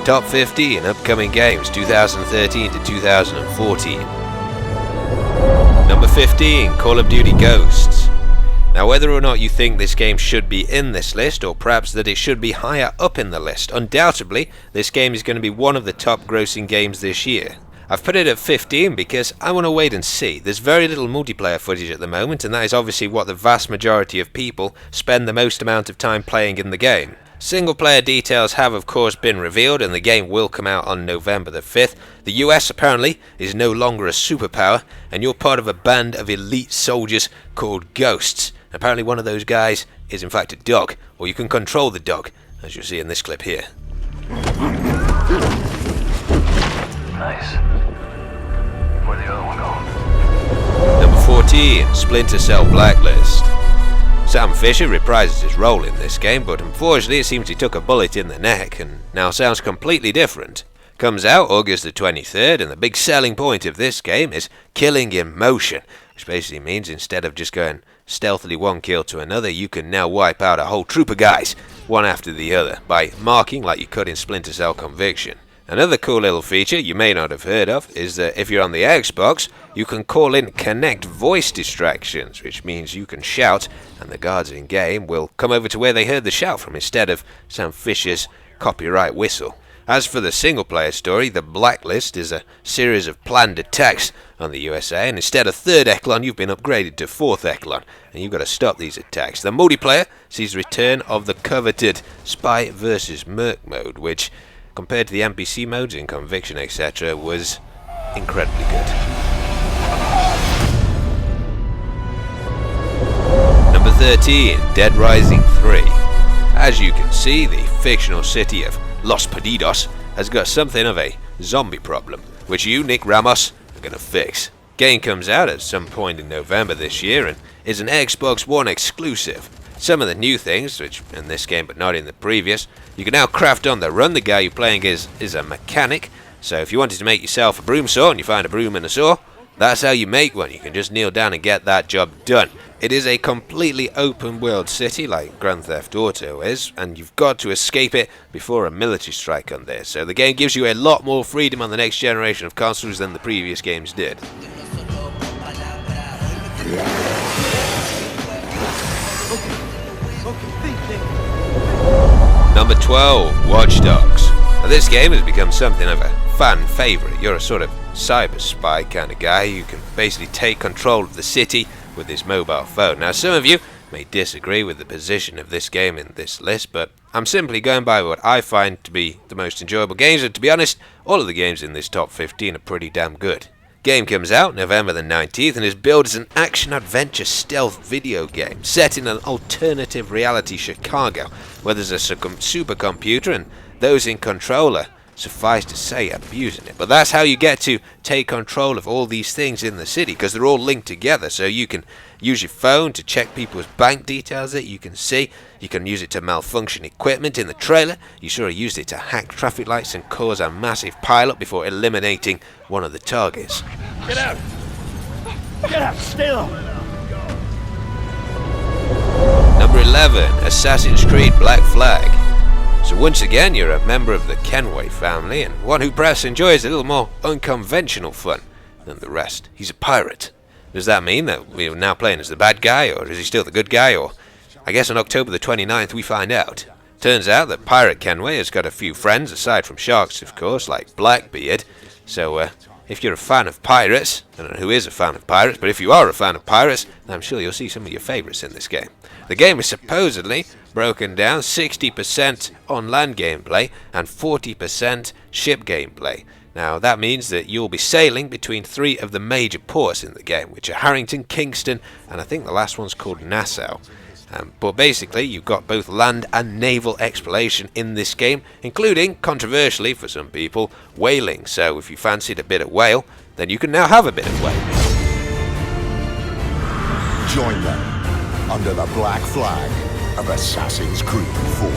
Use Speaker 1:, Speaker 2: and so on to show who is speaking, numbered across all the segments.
Speaker 1: Top 15 upcoming games 2013 to 2014. Number 15, Call of Duty Ghosts. Now, whether or not you think this game should be in this list, or perhaps that it should be higher up in the list, undoubtedly this game is going to be one of the top grossing games this year. I've put it at 15 because I want to wait and see. There's very little multiplayer footage at the moment, and that is obviously what the vast majority of people spend the most amount of time playing in the game. Single player details have of course been revealed, and the game will come out on November the 5th. The US apparently is no longer a superpower, and you're part of a band of elite soldiers called Ghosts. Apparently one of those guys is in fact a dog, or you can control the dog, as you'll see in this clip here.
Speaker 2: Nice. Where'd the other one go?
Speaker 1: Number 14, Splinter Cell Blacklist. Sam Fisher reprises his role in this game, but unfortunately it seems he took a bullet in the neck and now sounds completely different. Comes out August the 23rd, and the big selling point of this game is killing in motion, which basically means instead of just going stealthily one kill to another, you can now wipe out a whole troop of guys, one after the other, by marking like you could in Splinter Cell Conviction. Another cool little feature you may not have heard of is that if you're on the Xbox, you can call in Kinect voice distractions, which means you can shout and the guards in game will come over to where they heard the shout from instead of Sam Fisher's copyright whistle. As for the single player story, the Blacklist is a series of planned attacks on the USA, and instead of 3rd Echelon you've been upgraded to 4th Echelon, and you've got to stop these attacks. The multiplayer sees the return of the coveted Spy vs Merc mode, which compared to the NPC modes in Conviction etc. was incredibly good. Number 13, Dead Rising 3. As you can see, the fictional city of Los Perdidos has got something of a zombie problem, which you, Nick Ramos, are going to fix. Game comes out at some point in November this year and is an Xbox One exclusive. Some of the new things, which in this game but not in the previous, you can now craft on the run. The guy you're playing is a mechanic, so if you wanted to make yourself a broom saw and you find a broom and a saw, that's how you make one. You can just kneel down and get that job done. It is a completely open world city like Grand Theft Auto is, and you've got to escape it before a military strike on there. So the game gives you a lot more freedom on the next generation of consoles than the previous games did. Number 12, Watch Dogs. Now this game has become something of a fan favourite. You're a sort of cyber spy kind of guy who can basically take control of the city with his mobile phone. Now some of you may disagree with the position of this game in this list, but I'm simply going by what I find to be the most enjoyable games, and to be honest, all of the games in this top 15 are pretty damn good. Game comes out November the 19th and is billed as an action-adventure stealth video game set in an alternative reality Chicago, where there's a supercomputer and those in control are, suffice to say, abusing it. But that's how you get to take control of all these things in the city, because they're all linked together. So you can use your phone to check people's bank details that you can see. You can use it to malfunction equipment in the trailer. You sort of used it to hack traffic lights and cause a massive pile-up before eliminating one of the targets.
Speaker 2: Get out! Get out! Stay low!
Speaker 1: Number 11, Assassin's Creed Black Flag. So once again, you're a member of the Kenway family, and one who perhaps enjoys a little more unconventional fun than the rest. He's a pirate. Does that mean that we're now playing as the bad guy, or is he still the good guy, or I guess on October the 29th we find out. Turns out that Pirate Kenway has got a few friends, aside from sharks of course, like Blackbeard. So if you're a fan of pirates, I don't know who is a fan of pirates, but if you are a fan of pirates, then I'm sure you'll see some of your favourites in this game. The game is supposedly broken down 60% on land gameplay and 40% ship gameplay. Now that means that you'll be sailing between 3 of the major ports in the game, which are Harrington, Kingston, and I think the last one's called Nassau. But basically you've got both land and naval exploration in this game, including, controversially for some people, whaling. So if you fancied a bit of whale, then you can now have a bit of whale.
Speaker 3: Join them under the black flag of Assassin's Creed 4.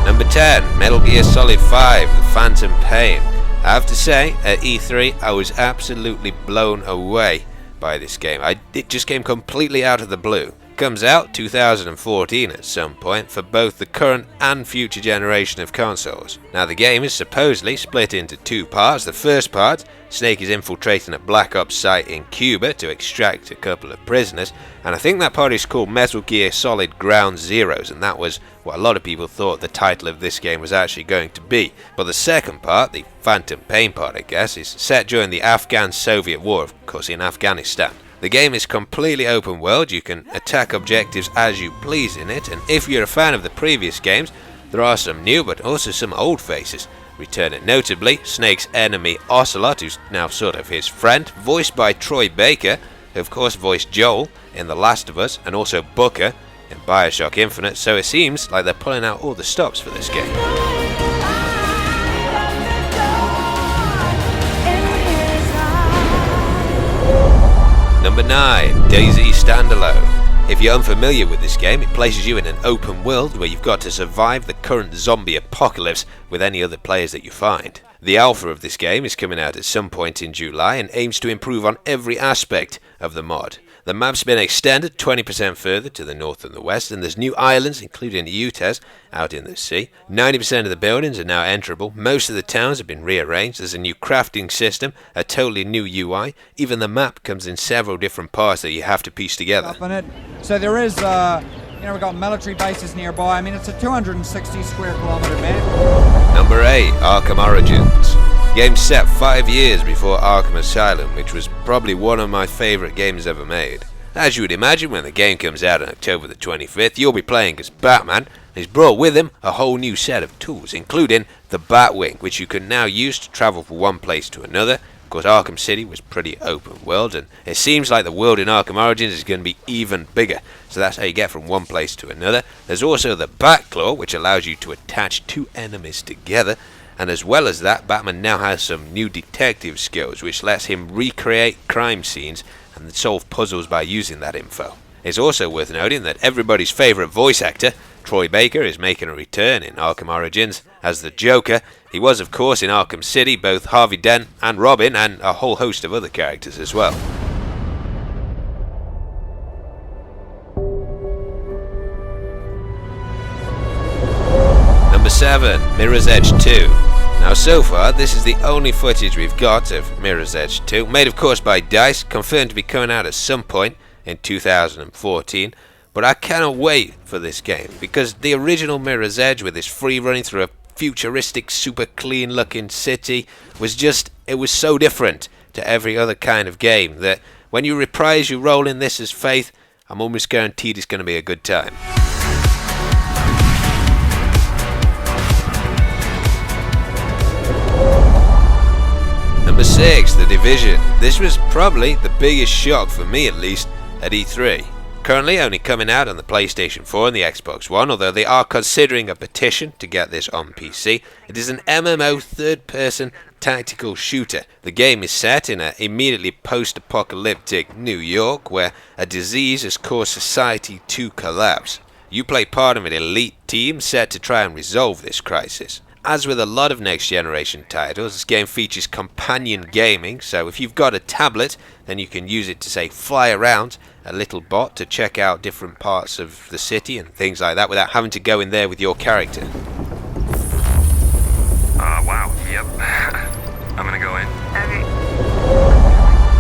Speaker 1: Number 10, Metal Gear Solid 5, The Phantom Pain. I have to say, at E3 I was absolutely blown away by this game. It just came completely out of the blue. Comes out 2014 at some point for both the current and future generation of consoles. Now the game is supposedly split into two parts. The first part, Snake is infiltrating a Black Ops site in Cuba to extract a couple of prisoners, and I think that part is called Metal Gear Solid Ground Zeroes, and that was what a lot of people thought the title of this game was actually going to be. But the second part, the Phantom Pain part I guess, is set during the Afghan-Soviet War, of course in Afghanistan. The game is completely open world, you can attack objectives as you please in it, and if you're a fan of the previous games, there are some new but also some old faces returning, notably Snake's enemy Ocelot, who's now sort of his friend, voiced by Troy Baker, who of course voiced Joel in The Last of Us, and also Booker in Bioshock Infinite, so it seems like they're pulling out all the stops for this game. Number 9, DayZ Standalone. If you're unfamiliar with this game, it places you in an open world where you've got to survive the current zombie apocalypse with any other players that you find. The alpha of this game is coming out at some point in July and aims to improve on every aspect of the mod. The map's been extended 20% further to the north and the west, and there's new islands, including Utes, out in the sea. 90% of the buildings are now enterable, most of the towns have been rearranged, there's a new crafting system, a totally new UI, even the map comes in several different parts that you have to piece together.
Speaker 4: So there is, we've got military bases nearby. I mean, it's a 260 square kilometer map.
Speaker 1: Number 8, Arkham Origins. Game set 5 years before Arkham Asylum, which was probably one of my favourite games ever made. As you would imagine, when the game comes out on October the 25th, you'll be playing as Batman, and he's brought with him a whole new set of tools, including the Batwing, which you can now use to travel from one place to another. Of course, Arkham City was pretty open world, and it seems like the world in Arkham Origins is going to be even bigger, so that's how you get from one place to another. There's also the Batclaw, which allows you to attach two enemies together, and as well as that, Batman now has some new detective skills, which lets him recreate crime scenes and solve puzzles by using that info. It's also worth noting that everybody's favourite voice actor, Troy Baker, is making a return in Arkham Origins as the Joker. He was, of course, in Arkham City, both Harvey Dent and Robin, and a whole host of other characters as well. Number 7, Mirror's Edge 2. Now so far, this is the only footage we've got of Mirror's Edge 2, made of course by DICE, confirmed to be coming out at some point in 2014, but I cannot wait for this game, because the original Mirror's Edge, with its free running through a futuristic, super clean looking city, it was so different to every other kind of game that when you reprise your role in this as Faith, I'm almost guaranteed it's going to be a good time. Number 6, The Division. This was probably the biggest shock, for me at least, at E3. Currently only coming out on the PlayStation 4 and the Xbox One, although they are considering a petition to get this on PC. It is an MMO third-person tactical shooter. The game is set in an immediately post-apocalyptic New York, where a disease has caused society to collapse. You play part of an elite team set to try and resolve this crisis. As with a lot of next-generation titles, this game features companion gaming, so if you've got a tablet, then you can use it to, say, fly around a little bot to check out different parts of the city and things like that without having to go in there with your character.
Speaker 2: Wow, yep. I'm gonna go in.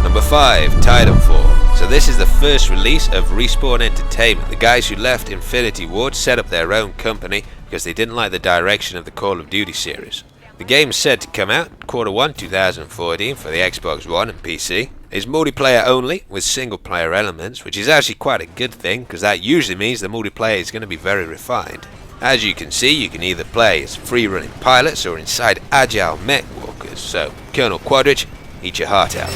Speaker 1: Number 5, Titanfall. So this is the first release of Respawn Entertainment. The guys who left Infinity Ward set up their own company because they didn't like the direction of the Call of Duty series. The game is said to come out Q1 2014 for the Xbox One and PC. It's multiplayer only with single player elements, which is actually quite a good thing because that usually means the multiplayer is going to be very refined. As you can see, you can either play as free running pilots or inside agile mech walkers, so Colonel Quadrich, eat your heart out.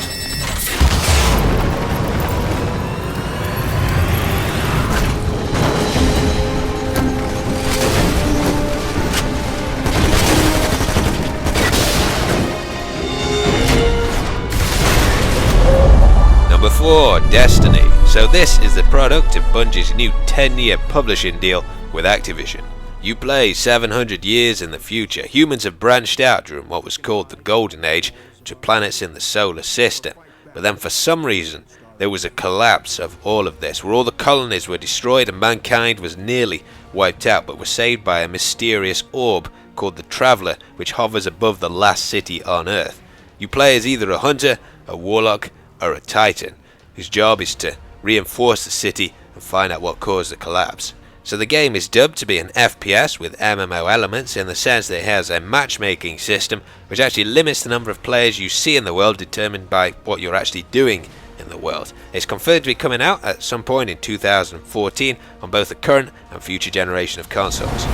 Speaker 1: Number 4, Destiny. So this is the product of Bungie's new 10-year publishing deal with Activision. You play 700 years in the future. Humans have branched out during what was called the Golden Age to planets in the solar system. But then for some reason, there was a collapse of all of this, where all the colonies were destroyed and mankind was nearly wiped out, but was saved by a mysterious orb called the Traveller, which hovers above the last city on Earth. You play as either a hunter, a warlock, or a titan, whose job is to reinforce the city and find out what caused the collapse. So the game is dubbed to be an FPS with MMO elements, in the sense that it has a matchmaking system which actually limits the number of players you see in the world, determined by what you're actually doing in the world. It's confirmed to be coming out at some point in 2014 on both the current and future generation of consoles.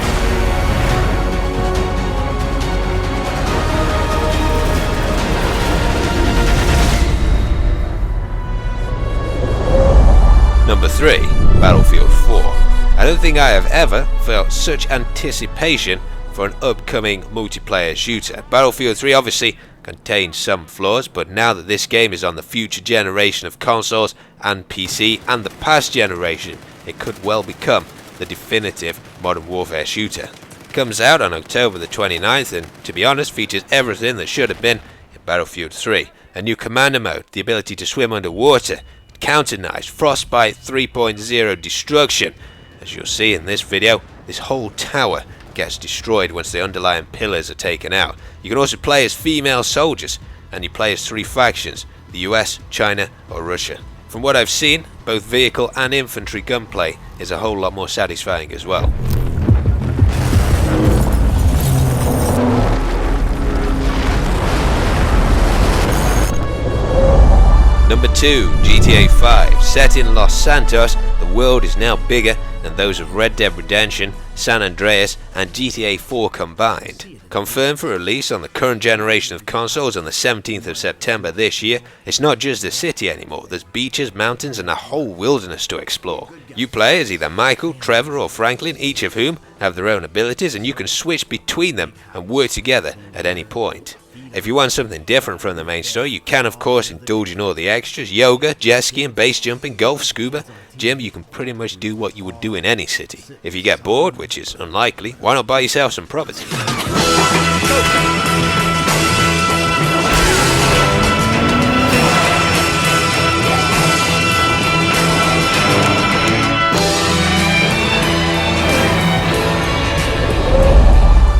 Speaker 1: Number 3, Battlefield 4. I don't think I have ever felt such anticipation for an upcoming multiplayer shooter. Battlefield 3 obviously contains some flaws, but now that this game is on the future generation of consoles and PC and the past generation, it could well become the definitive Modern Warfare shooter. It comes out on October the 29th and, to be honest, features everything that should have been in Battlefield 3. A new commander mode, the ability to swim underwater, counter knives, Frostbite 3.0 destruction. As you'll see in this video, this whole tower gets destroyed once the underlying pillars are taken out. You can also play as female soldiers, and you play as 3 factions: the US, China or Russia. From what I've seen, both vehicle and infantry gunplay is a whole lot more satisfying as well. Number 2, GTA 5. Set in Los Santos, the world is now bigger than those of Red Dead Redemption, San Andreas and GTA 4 combined. Confirmed for release on the current generation of consoles on the 17th of September this year, it's not just a city anymore. There's beaches, mountains and a whole wilderness to explore. You play as either Michael, Trevor or Franklin, each of whom have their own abilities, and you can switch between them and work together at any point. If you want something different from the main story, you can of course indulge in all the extras: yoga, jet skiing, base jumping, golf, scuba. Jim, you can pretty much do what you would do in any city. If you get bored, which is unlikely, why not buy yourself some property?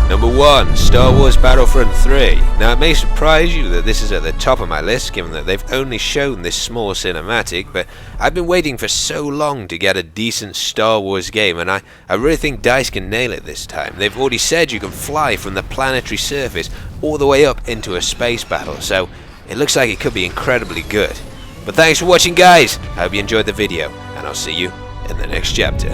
Speaker 1: Number 1, Star Wars Battlefront 3. Now it may surprise you that this is at the top of my list, given that they've only shown this small cinematic, but I've been waiting for so long to get a decent Star Wars game, and I really think DICE can nail it this time. They've already said you can fly from the planetary surface all the way up into a space battle, so it looks like it could be incredibly good. But thanks for watching guys, I hope you enjoyed the video, and I'll see you in the next chapter.